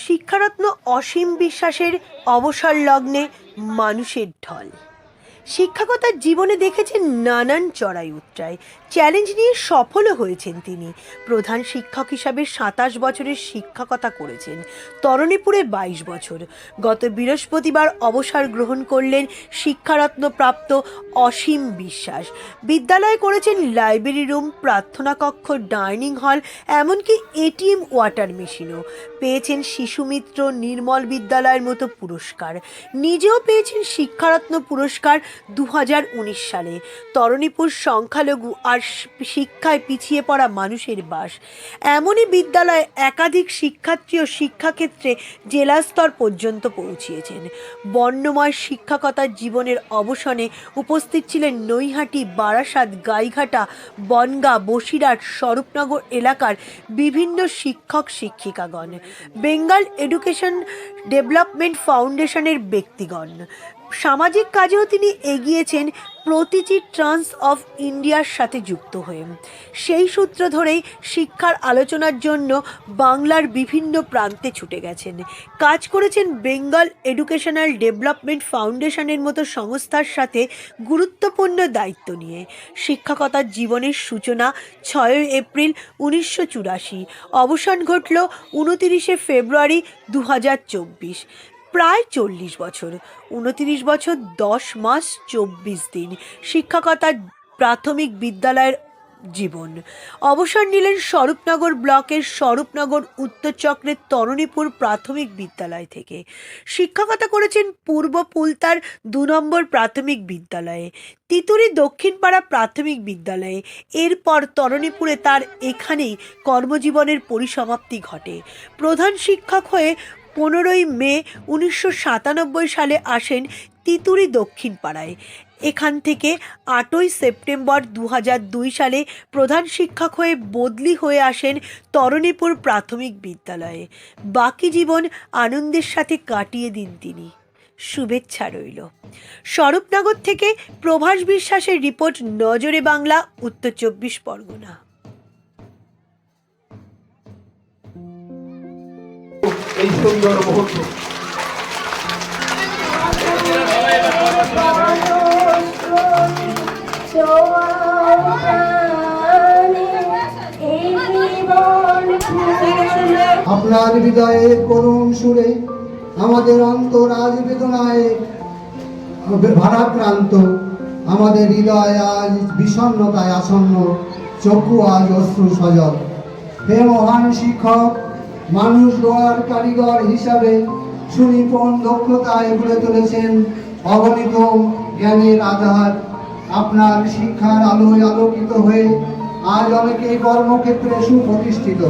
শিক্ষারত্ন অসীম বিশ্বাসের অবসর লগ্নে মানুষের ঢল। শিক্ষকতার জীবনে দেখেছেন নানান চড়াই উতরাই, চ্যালেঞ্জ নিয়ে সফলও হয়েছেন তিনি। প্রধান শিক্ষক হিসাবে ২৭ বছরের শিক্ষকতা করেছেন, তরণীপুরে ২২ বছর। গত বৃহস্পতিবার অবসর গ্রহণ করলেন শিক্ষারত্ন প্রাপ্ত অসীম বিশ্বাস। বিদ্যালয়ে করেছেন লাইব্রেরি রুম, প্রার্থনা কক্ষ, ডাইনিং হল, এমনকি এটিএম, ওয়াটার মেশিনও। পেয়েছেন শিশুমিত্র, নির্মল বিদ্যালয়ের মতো পুরস্কার। নিজেও পেয়েছেন শিক্ষারত্ন পুরস্কার ২০১৯ সালে। তরণীপুর সংখ্যালঘু আর শিক্ষায় পিছিয়ে পড়া মানুষের বাস, এমনই বিদ্যালয়ে একাধিক শিক্ষার্থী ও শিক্ষাক্ষেত্রে জেলা স্তর পর্যন্ত পৌঁছিয়েছেন। বর্ণময় শিক্ষকতার জীবনের অবসানে উপস্থিত ছিলেন নৈহাটি, বারাসাত, গাইঘাটা, বনগাঁ, বসিরহাট, স্বরূপনগর এলাকার বিভিন্ন শিক্ষক শিক্ষিকাগণ, বেঙ্গল এডুকেশন ডেভেলপমেন্ট ফাউন্ডেশনের ব্যক্তিগণ। সামাজিক কাজেও তিনি এগিয়েছেন প্রতিটি ট্রান্স অফ ইন্ডিয়ার সাথে যুক্ত হয়ে। সেই সূত্র ধরেই শিক্ষার আলোচনার জন্য বাংলার বিভিন্ন প্রান্তে ছুটে গেছেন। কাজ করেছেন বেঙ্গল এডুকেশনাল ডেভেলপমেন্ট ফাউন্ডেশনের মতো সংস্থার সাথে গুরুত্বপূর্ণ দায়িত্ব নিয়ে। শিক্ষকতার জীবনের সূচনা ৬ এপ্রিল ১৯৮৪, অবসান ঘটল ২৯ ফেব্রুয়ারি ২০২৪। প্রায় ৪০ বছর, ২৯ বছর ১০ মাস ২৪ দিন শিক্ষকতার প্রাথমিক বিদ্যালয়ের জীবন। অবসর নিলেন স্বরূপনগর ব্লকের স্বরূপনগর উত্তর চক্রের তরণীপুর প্রাথমিক বিদ্যালয় থেকে। শিক্ষকতা করেছেন পূর্ব পুলতার ২ নম্বর প্রাথমিক বিদ্যালয়ে, তিতুরি দক্ষিণপাড়া প্রাথমিক বিদ্যালয়ে। এরপর তরণীপুরে তার এখানেই কর্মজীবনের পরিসমাপ্তি ঘটে। প্রধান শিক্ষক হয়ে ১৫ই মে ১৯৯৭ সালে আসেন তিতুরি দক্ষিণপাড়ায়। এখান থেকে ৮ই সেপ্টেম্বর ২০০২ সালে প্রধান শিক্ষক হয়ে বদলি হয়ে আসেন তরণীপুর প্রাথমিক বিদ্যালয়ে। বাকি জীবন আনন্দের সাথে কাটিয়ে দিন তিনি। শুভেচ্ছা রইল। স্বরূপনগর থেকে প্রভাস বিশ্বাসের রিপোর্ট, নজরে বাংলা, উত্তর ২৪ পরগনা। এই সুন্দর মুহূর্ত আপনার হৃদয়ে করুণ সুরে আমাদের অন্তর আজ বেদনায় ভারাক্রান্ত, আমাদের হৃদয় আজ বিষণ্ণতায় আসন্ন, চক্ষু আজ অশ্রু সজল। হে মহান শিক্ষক, মানুষ গড়ার কারিগর হিসাবে সুনিপুণ দক্ষতায় গড়ে তুলেছেন অগণিত জ্ঞানের আধার। আপনার শিক্ষার আলোয় আলোকিত হয়ে আজ অনেকে কর্মক্ষেত্রে সুপ্রতিষ্ঠিত।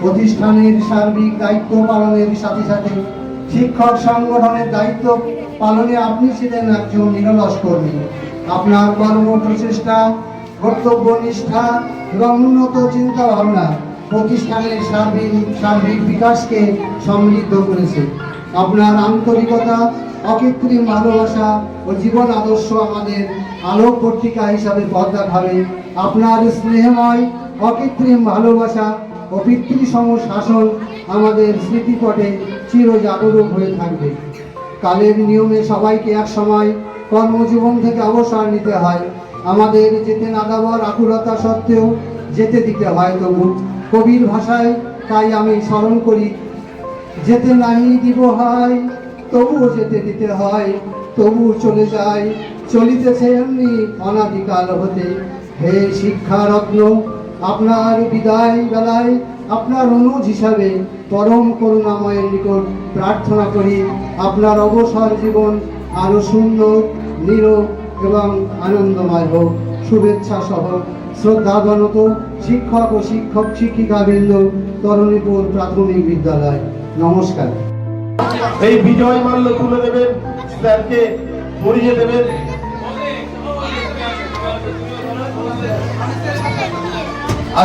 প্রতিষ্ঠানের সার্বিক দায়িত্ব পালনের সাথে সাথে শিক্ষক সংগঠনের দায়িত্ব পালনে আপনি ছিলেন একজন নিরলস কর্মী। আপনার কর্ম প্রচেষ্টা, কর্তব্যনিষ্ঠা এবং উন্নত চিন্তা ভাবনা প্রতিষ্ঠানের সার্বিক বিকাশকে সমৃদ্ধ করেছে। আপনার আন্তরিকতা, অকৃত্রিম ভালোবাসা ও জীবন আদর্শ আমাদের আলোক পত্রিকা হিসাবে পর্দা খাবে। আপনার স্নেহময় অকৃত্রিম ভালোবাসা ও পিতৃসম শাসন আমাদের স্মৃতিপটে চিরজাগরুক হয়ে থাকবে। কালের নিয়মে সবাইকে এক সময় কর্মজীবন থেকে অবসর নিতে হয়। আমাদের যেতে না দেওয়ার আকুলতা সত্ত্বেও যেতে দিতে হয় তবু। কবির ভাষায় তাই আমি স্মরণ করি, যেতে নাই দিব হয় তবুও যেতে দিতে হয়, তবু চলে যায়, চলিতেছে এমনি অনাদিকাল হতে। হে শিক্ষারত্ন, আপনার বিদায় বেলায় আপনার অনুজ হিসাবে পরম করুণাময়ের নিকট প্রার্থনা করি আপনার অবসর জীবন আরো সুন্দর, নীরব এবং আনন্দময় হোক। শুভেচ্ছা সহ শ্রদ্ধাগণত শিক্ষক ও শিক্ষিকাবৃন্দ, তরণীপুর প্রাথমিক বিদ্যালয়। নমস্কার। এই বিজয় মাল্য তুলে দেবেন, স্যারকে পরিয়ে দেবেন।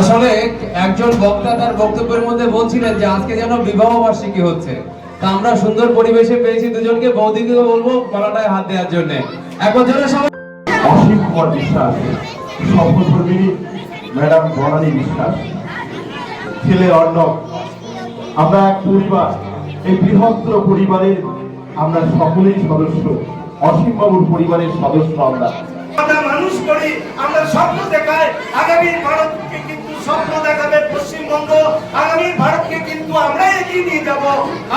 আসলে একজন বক্তা তার বক্তব্যের মধ্যে বলছিলেন যে আজকে যেন বিবাহ বার্ষিকী হচ্ছে, তা আমরা সুন্দর পরিবেশে পেয়েছি দুজনকে। বৌদিকে বলবো গলাটায় হাত দেওয়ার জন্য। একজনের সবাই অসীম কুমার বিশ্বাস, সহধর্মিনী ম্যাডাম বনানী বিশ্বাস, ছেলে অর্ণব। আমরা এক পরিবার, এই বৃহত্তর পরিবারের আমরা সকলেই সদস্য, অসীম বাবুর পরিবারের সদস্য আমরা। আমরা মানুষ করি, আমরা স্বপ্ন দেখাই আগামী ভারতকে, কিন্তু স্বপ্ন দেখাবে পশ্চিমবঙ্গ। আগামী ভারতকে কিন্তু আমরা এগিয়ে নিয়ে যাব।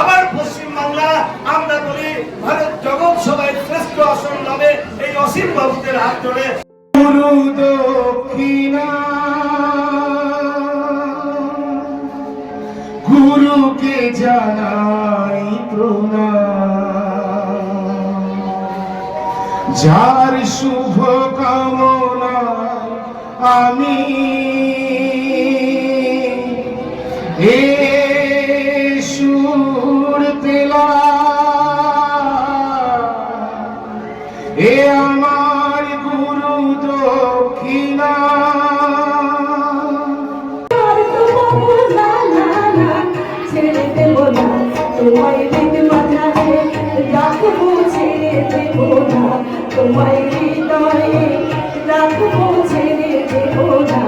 আবার পশ্চিমবাংলা আমরা বলি ভারত জগৎ সভায় শ্রেষ্ঠ আসন হবে এই অসীম বাবুদের হাত ধরে। গুরু দক্ষিণা গুরুকে জানাই প্রণাম, যার শুভ কামনা আমি এ সুর পেলাম, এ আমার গুরু দক্ষিণা। তোমায় মাথায় রাখবো, ছেড়ে দেব না, তোমায় হৃদয়ে রাখবো, ছেড়ে দেব না।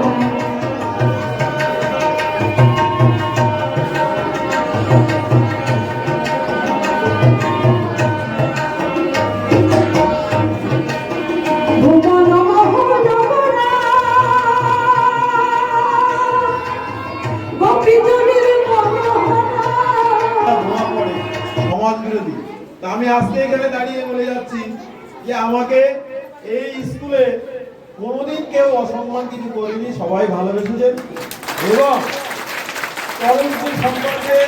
সমাজ বিরোধী। আমি আজকে এখানে দাঁড়িয়ে বলে যাচ্ছি যে আমাকে এই স্কুলে কোনোদিন কেউ অসম্মান কিছু করেনি, সবাই ভালোবেসেছেন। এবং তরুণদের সম্পর্কে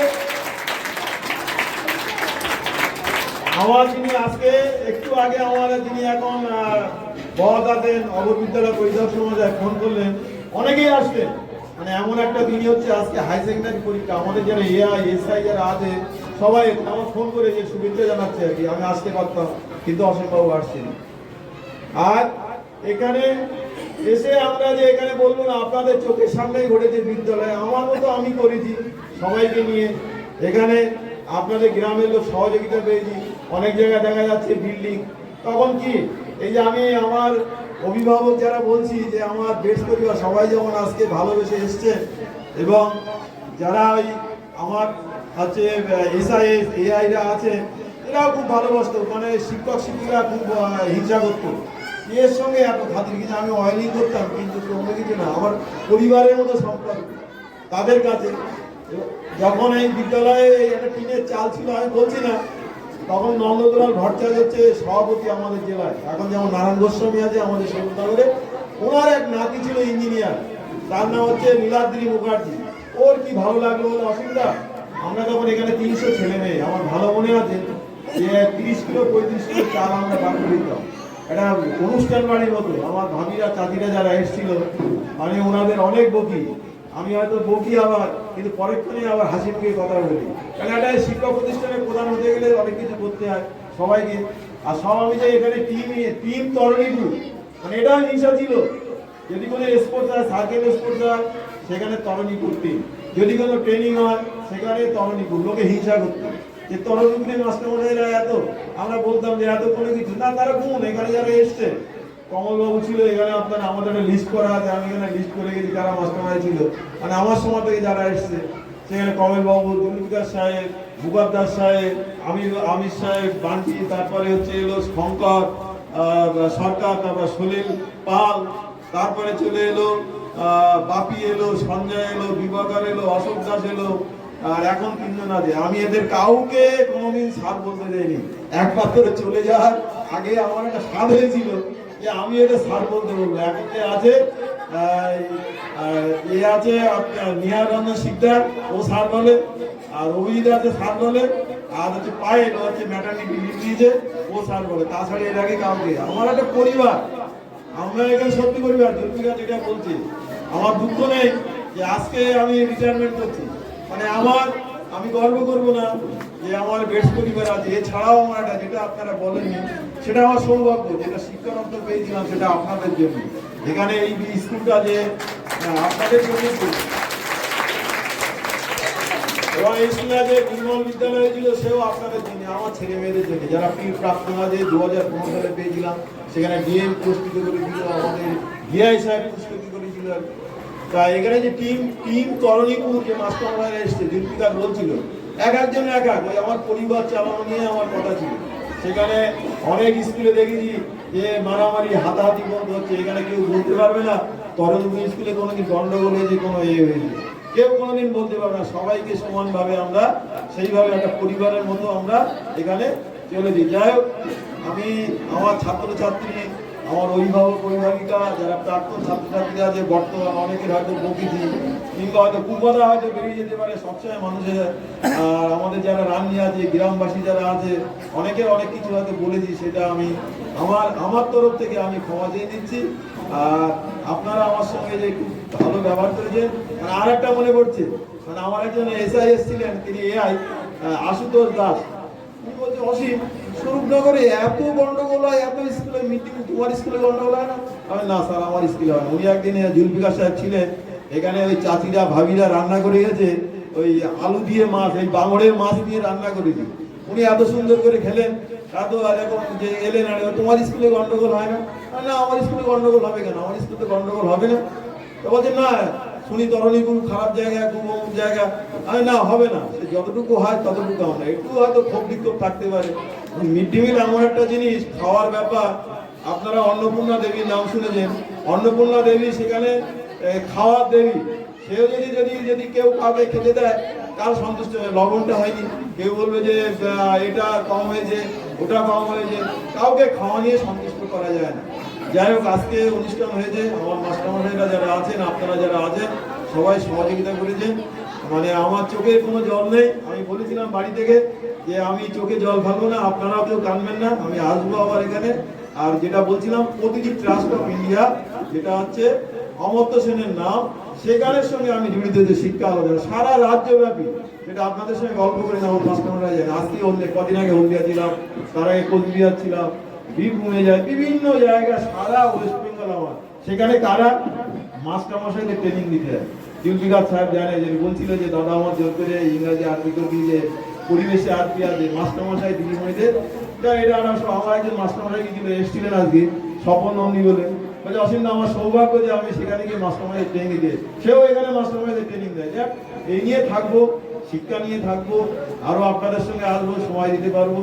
আমার যিনি আজকে একটু আগে যিনি এখন বহাদ আছেন অববিদ্যালয় পরিদর্শক মহোদয় ফোন করলেন, অনেকেই আসলেন। মানে এমন একটা দিনই হচ্ছে আজকে হাই সেকেন্ডারি পরীক্ষা, আমাদের যারা এআই এসআই যারা আছে সবাই আমার ফোন করে যে শুভেচ্ছা জানাচ্ছে আর কি। আমি আসতে পারতাম কিন্তু অসীমবাবু আসছেন। আর এখানে এসে আমরা যে এখানে বলবো না, আপনাদের চোখের সামনেই ঘটেছে বিদ্যালয়ে, আমার মতো আমি করেছি সবাইকে নিয়ে। এখানে আপনাদের গ্রামের লোক সহযোগিতা পেয়েছি, অনেক জায়গায় দেখা যাচ্ছে বিল্ডিং। তখন কি এই যে আমি আমার অভিভাবক যারা বলছি যে আমার বেশ পরিবার সবাই যেমন আজকে ভালোবেসে এসছে, এবং যারা ওই আমার হচ্ছে এসআইএস এআইরা আছে এরাও খুব ভালোবাসতো। মানে শিক্ষক শিক্ষিকা খুব হিংসা করতো, এর সঙ্গে এত খাতির কিছু আমি অয়েলিং করতাম কিন্তু অন্য কিছু না, আমার পরিবারের মতো সম্পর্ক তাদের কাছে। যখন এই বিদ্যালয়ে একটা টিনের চাল ছিল আমি বলছি না, তখন নন্দলাল ভট্টাচার্য হচ্ছে সভাপতি আমাদের জেলায়। এখন যেমন নারায়ণ গোস্বামী আছে আমাদের সেবননগরে, ওনার এক নাতি ছিল ইঞ্জিনিয়ার, তার নাম হচ্ছে নীলাদ্রি মুখার্জি। ওর কি ভালো লাগলো বলে অসুবিধা, আমরা যখন এখানে 300 ছেলে মেয়ে, আমার ভালো মনে আছে যে 30 কিলো 35 কিলো চাল আমরা বার করে দিতাম। একটা অনুষ্ঠান বাড়ির মতো। আমার ভাবিরা চাচিরা যারা এসেছিল, মানে ওনাদের অনেক বকি, আমি হয়তো বকি আবার, কিন্তু পরেক্ষণে আবার হাসি মুখে কথা বলি। কারণ একটা শিক্ষা প্রতিষ্ঠানের প্রধান হতে গেলে অনেক কিছু করতে হয় সবাইকে। আর সব আমি যে এখানে টিম তরণীপুর, মানে এটাও হিংসা ছিল। যদি কোনো স্পোর্টস হয়, সার্কেল স্পোর্টস হয়, সেখানে তরণীপুর টিম। যদি কোনো ট্রেনিং হয় সেখানে তরণীপুর। লোকে হিংসা করতো যে তরণীপুরের মাস্টারমশাইরা এত, আমরা বলতাম যে এত কোনো কিছু না, তারা গুণ। এখানে যারা এসছে, কমলবাবু ছিল এখানে, আপনার আমাদের একটা লিস্ট করা আছে, আমি এখানে লিস্ট করে গেছি যারা মাস্টারমশাই ছিল, মানে আমার সময় থেকে যারা এসছে। সেখানে কমলবাবু, দুর্নীতিকার সাহেব, ভূপাত দাস সাহেব, আমির সাহেব, বান্টি, তারপরে হচ্ছে এলো শঙ্কর সরকার, তারপর সলিল পাল, তারপরে চলে এলো বাপি এলো, সঞ্জয় এলো, বিভাকর এলো, অশোক দাস এলো। আর এখন 3 জন আছে। আমি এদের কাউকে কোনোদিন স্যার বলতে দেয়নি। একবার করে চলে যাওয়ার আগে আমার একটা স্বাদ হয়েছিল যে আমি এদের স্যার বলতে বলবো। এখন আছে আছে নিহার রঞ্জন শিকদার, ও স্যার বলে। আর অভিজিৎ আছে স্যার বলে। আর হচ্ছে পায়েল, ও হচ্ছে ম্যাটারনিটি লিভ নিয়েছে, ও স্যার বলে। তাছাড়া এর আগে কাউকে। আমার একটা পরিবার, আমরা এখানে সত্যি পরিবার। জলপিকা যেটা বলছি, আমার দুঃখ নেই যে আজকে আমি রিটায়ারমেন্ট করছি। মানে আমি গর্ব করবো না যে আমার বেশ পরিবার আছে। এছাড়াও আমার একটা, যেটা আপনারা বলেননি, সেটা আমার সৌভাগ্য, যেটা শিক্ষারত্ন পেয়েছিলাম সেটা আপনাদের জন্য। এখানে এই স্কুলটা যে আপনাদের জন্য, এবং এই স্কুলে যে নির্মল বিদ্যালয় ছিল সেও আপনাদের জন্য, আমার ছেলে মেয়েদের জন্য, যারা প্রাপ্ত যে 2015 সালে পেয়েছিলাম। সেখানে ডিএম পুরস্কৃত করেছিল, আমাদের ডিআই সাহেব পুরস্কৃত করেছিল। তা এখানে যে টিম তরণীপুর যে মাস্টারমশাইরা এসছে, দীপিকা বলছিল একজন এক এক, ওই আমার পরিবার চালানো নিয়ে আমার কথা ছিল। সেখানে অনেক স্কুলে দেখেছি যে মারামারি হাতাহাতি বন্ধ হচ্ছে, এখানে কেউ বলতে পারবে না তরুণ স্কুলে কোনোদিন গন্ডগোল হয়েছে, কোনো হয়েছে, কেউ কোনোদিন বলতে পারবে না। সবাইকে সমানভাবে আমরা সেইভাবে একটা পরিবারের মতো আমরা এখানে চলেছি। যাই হোক, আমি আমার ছাত্রছাত্রী, আমার অভিভাবক অভিভাবিকা, যারা প্রাক্তন ছাত্রছাত্রীরা যে বর্তমান অনেকের হয়তো প্রকৃতি কিংবা হয়তো কুপদা হয়তো বেরিয়ে যেতে পারে সবসময় মানুষের, আর আমাদের যারা রান্নি আছে, গ্রামবাসী যারা আছে, অনেকের অনেক কিছু হয়তো বলেছি, সেটা আমি আমার তরফ থেকে আমি ক্ষমা চেয়ে নিচ্ছি। আর আপনারা আমার সঙ্গে যে খুব ভালো ব্যবহার করেছেন। আর একটা মনে পড়ছে, মানে আমার একজন এসআই এসেছিলেন, তিনি এআই আশুতোষ দাস, উনি বলছে অসীম স্বরূপনগরে এত গন্ডগোল হয়, এত স্কুলে মিটিং, তোমার স্কুলে গন্ডগোল হয় না? আমি না স্যার, আমার স্কুলে হয় না। উনি একদিন জুলফিকার সাহেব ছিলেন এখানে, ওই চাচিরা ভাবিরা রান্না করে গেছে ওই আলু দিয়ে মাছ, এই বাঙড়ের মাছ দিয়ে রান্না করেছি। উনি এত সুন্দর করে খেলেন, এত আর এখন যে এলেন, আর তোমার স্কুলে গন্ডগোল হয় না? না, আমার স্কুলে গন্ডগোল হবে কেন? আমার স্কুলে গন্ডগোল হবে না। তো বলছে না, শুনি তরণীপুর খারাপ জায়গা, খুব অমুক জায়গা। আমি না, হবে না, সে যতটুকু হয় ততটুকু আমরা, একটু হয়তো ক্ষোভ বিক্ষোভ থাকতে পারে। মিড ডে মিল এমন একটা জিনিস, খাওয়ার ব্যাপার। আপনারা অন্নপূর্ণা দেবীর নাম শুনেছেন, অন্নপূর্ণা দেবী সেখানে খাওয়ার দেবী। সেও যদি কেউ কাউকে খেতে দেয়, কার সন্তুষ্ট হবে? লবণটা হয়নি, কেউ বলবে যে এটা কম হয়েছে, ওটা কম হয়েছে, কাউকে খাওয়া নিয়ে সন্তুষ্ট করা যায় না। যাই হোক, আজকে অনুষ্ঠান হয়েছে, আমার মাস্টারমশাইরা যারা আছেন, আপনারা যারা আছেন, সবাই সহযোগিতা করেছেন। মানে আমার চোখে কোনো জল নেই। আমি বলেছিলাম বাড়ি থেকে যে আমি চোখে জল ফেলবো না, আপনারাও কেউ কাঁদবেন না, আমি আসবো আবার এখানে। আর যেটা বলছিলাম, প্রতিটি ট্রাস্ট অফ ইন্ডিয়া, যেটা হচ্ছে অমর্ত্য সেনের নাম, সেখানের সঙ্গে আমি জড়িত যে শিক্ষা আলোচনা সারা রাজ্যব্যাপী, সেটা আপনাদের সঙ্গে গল্প করে না, আমার মাস্টারমশাইরা যায়। আজকে কদিন আগে হলদিয়া ছিলাম, তার আগে কোচবিহার ছিলাম, বীরভূমে যায়, বিভিন্ন জায়গা, সারা ওয়েস্ট বেঙ্গল আমার। সেখানে কারা? মাস্টারমশাইদের ট্রেনিং দিতে হয়। জুলফিকার সাহেব জানে, যে বলছিল যে দাদা আমার জোর করে ইংরাজি আরবি করে যে পরিবেশে আরবি আছে, মাস্টারমশাই দিদিমণিদের। এটা আমার একজন মাস্টারমশাই কিছু এসেছিলেন আজকে, স্বপন নন্দী বলে, বলছে অসীম, আমার সৌভাগ্য যে আমি সেখানে গিয়ে মাস্টারমশাই ট্রেনিং দিয়ে, সেও এখানে মাস্টারমশাইদের ট্রেনিং দেয়। যাক, এই নিয়ে থাকবো, শিক্ষা নিয়ে থাকবো, আরো আপনাদের সঙ্গে আসবো, সময় দিতে পারবো।